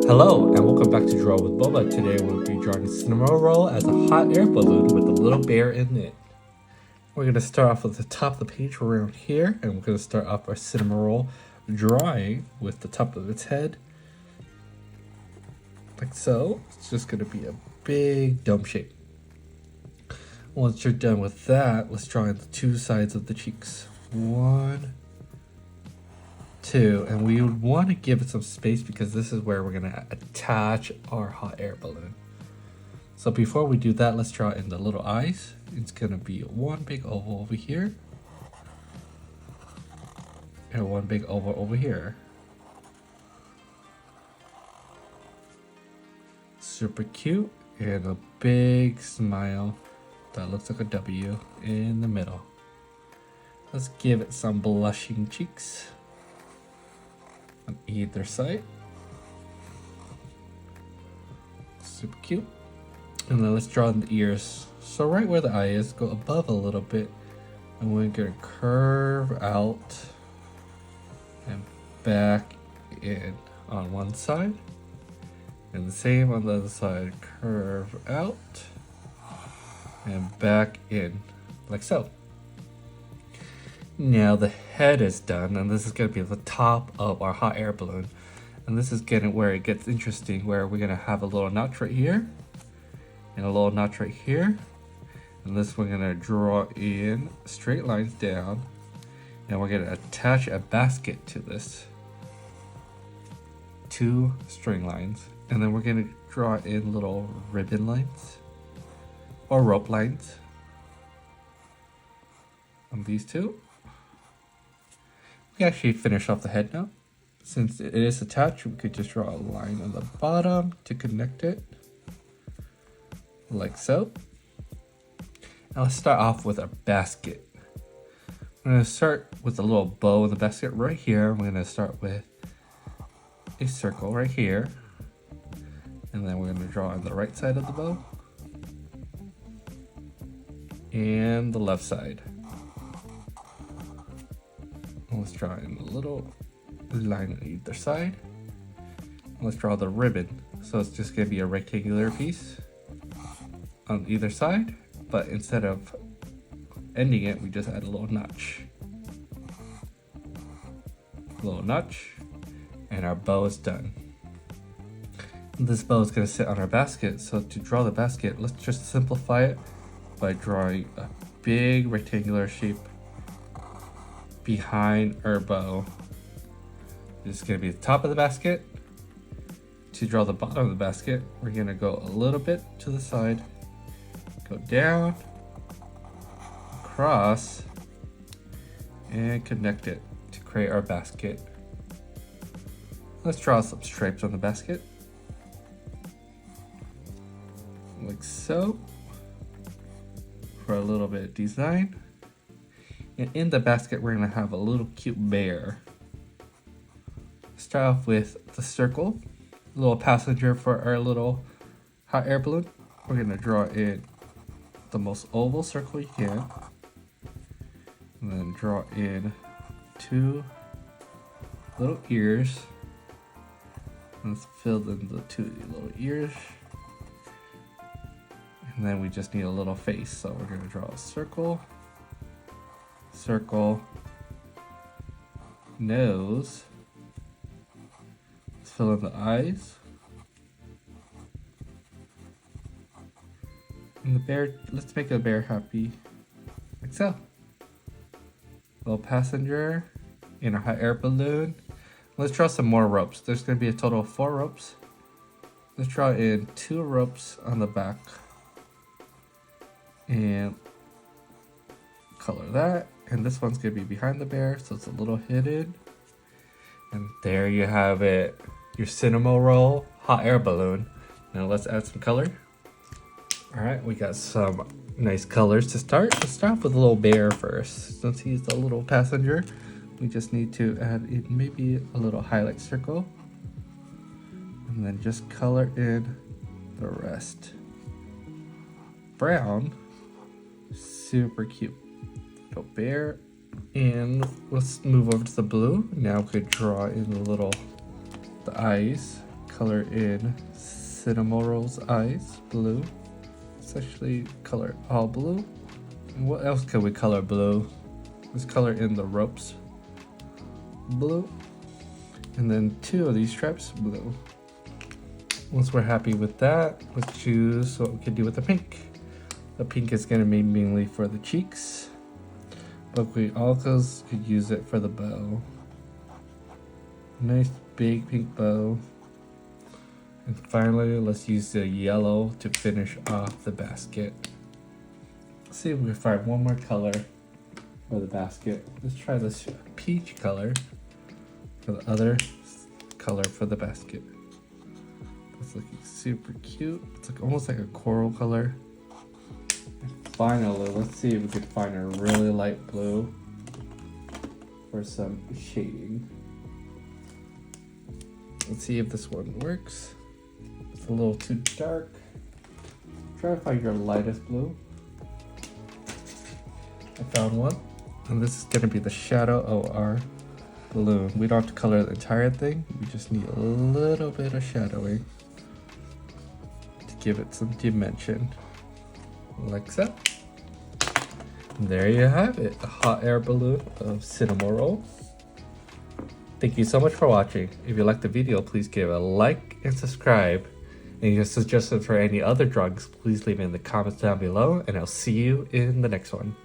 Hello and welcome back to Draw with Boba. Today we'll be drawing Cinnamoroll as a hot air balloon with a little bear in it. We're going to start off with the top of the page around here, and we're going to start off our Cinnamoroll drawing with the top of its head. Like so. It's just going to be a big dome shape. Once you're done with that, let's draw in the two sides of the cheeks. 1, 2, and we would want to give it some space because this is where we're going to attach our hot air balloon. So before we do that, let's draw in the little eyes. It's going to be one big oval over here and one big oval over here. Super cute, and a big smile that looks like a W in the middle. Let's give it some blushing cheeks on either side. Super cute. And then let's draw in the ears. So right where the eye is, go above a little bit, and we're gonna curve out and back in on one side, and the same on the other side. Curve out and back in, like so. Now the head is done, and this is going to be the top of our hot air balloon. And this is getting where it gets interesting, where we're going to have a little notch right here and a little notch right here. And this we're going to draw in straight lines down, and we're going to attach a basket to this. 2 string lines, and then we're going to draw in little ribbon lines or rope lines on these two. We actually finish off the head now. Since it is attached, we could just draw a line on the bottom to connect it, like so. Now let's start off with our basket. We're going to start with a little bow in the basket right here. We're going to start with a circle right here, and then we're going to draw on the right side of the bow and the left side. Let's draw in a little line on either side. Let's draw the ribbon. So it's just going to be a rectangular piece on either side, but instead of ending it, we just add a little notch. Little notch, and our bow is done. This bow is going to sit on our basket, so to draw the basket, let's just simplify it by drawing a big rectangular shape behind our bow. This is going to be the top of the basket. To draw the bottom of the basket, we're going to go a little bit to the side, go down, across, and connect it to create our basket. Let's draw some stripes on the basket, like so, for a little bit of design. And in the basket, we're going to have a little cute bear. Start off with the circle, a little passenger for our little hot air balloon. We're going to draw in the most oval circle you can, and then draw in 2 little ears. Let's fill in the 2 little ears, and then we just need a little face. So we're going to draw a circle, circle, nose. Let's fill in the eyes. And the bear, let's make the bear happy, like so. Little passenger in a hot air balloon. Let's draw some more ropes. There's going to be a total of 4 ropes. Let's draw in 2 ropes on the back and color that. And this one's going to be behind the bear, so it's a little hidden. And there you have it, your Cinnamoroll hot air balloon. Now let's add some color. All right, we got some nice colors to start. Let's start off with a little bear first. Since he's the little passenger, we just need to add in maybe a little highlight circle, and then just color in the rest. Brown, super cute little bear. And let's move over to the blue. Now we could draw in the eyes, color in Cinnamoroll's eyes blue. Let's actually color all blue. And what else can we color blue? Let's color in the ropes blue. And then 2 of these stripes blue. Once we're happy with that, let's choose what we can do with the pink. The pink is going to be mainly for the cheeks, but we also could use it for the bow. Nice big pink bow. And finally, let's use the yellow to finish off the basket. Let's see if we can find one more color for the basket. Let's try this peach color for the other color for the basket. It's looking super cute. It's like almost like a coral color. And finally, let's see if we can find a really light blue for some shading. Let's see if this one works. It's a little too dark. Try to find your lightest blue. I found one. And this is going to be the shadow of our balloon. We don't have to color the entire thing. We just need a little bit of shadowing to give it some dimension. Like so. And there you have it. A hot air balloon of Cinnamoroll. Thank you so much for watching. If you liked the video, please give a like and subscribe. And your suggestions for any other drawings, please leave it in the comments down below. And I'll see you in the next one.